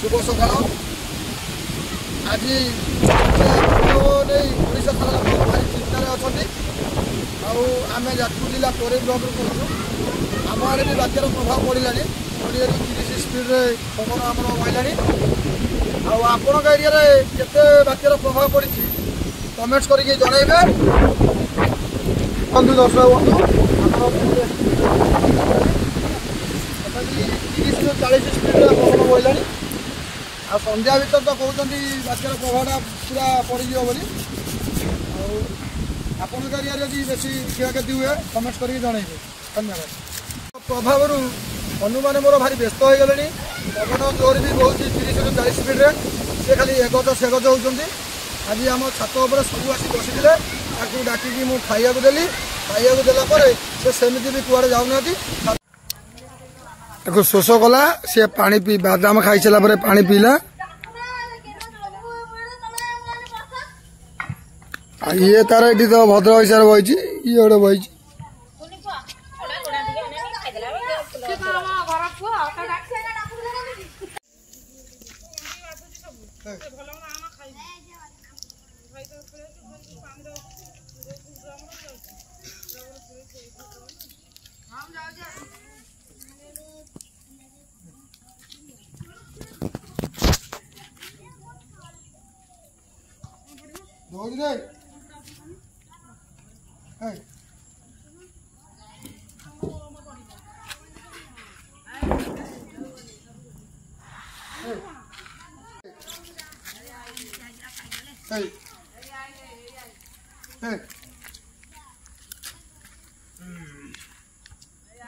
शुभ सकाल आज ओडिशा सारा भारी चिंतार अच्छा आम जाजपुर जिला कोरे ब्लक कहूँ आम आड़े भी बात्यार प्रभाव पड़ा 20-30 स्पीड पवन आम बहला आपण एरिया केते बात्यार प्रभाव पड़ी कमेंट्स करके जनइबे बंधु दर्शक बंधु 30-40 स्पीड पवन बहला आ संध्या भर तो कहते बात्यार प्रभावटा पूरा पड़ज बोली आपण एरिया बेसी क्षयक्षति हुए कमेंट्स करके जनइबे धन्यवाद प्रभाव अनु मैंने मोर भारी व्यस्त हो गले पवन जोर भी बहुत 30-40 स्पीड से खाली एगज सेगज होती आज आम छात उपर सब आसी बसते डाकिकी मुझे खाइया देली खाइया देलापर से सेमती भी कुआड़े जाऊना शोष कला सी पानी पी बादाम खाई सारा पानी पीला ये तार ये तो भद्रक हिसाब से बही ये गोटे बही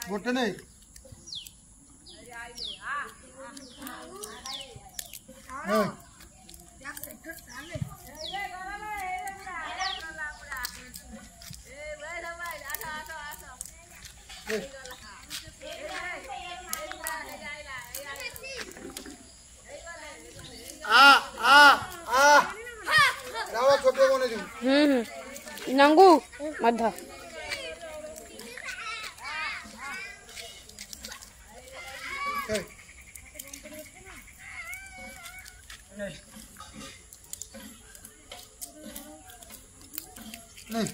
गोटे नहीं छोटे नंगू मध्य नहीं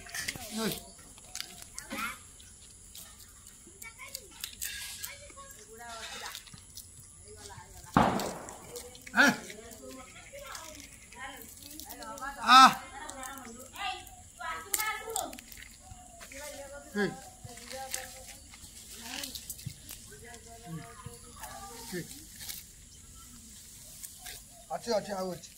अच्छे अच्छे आओ अच्छे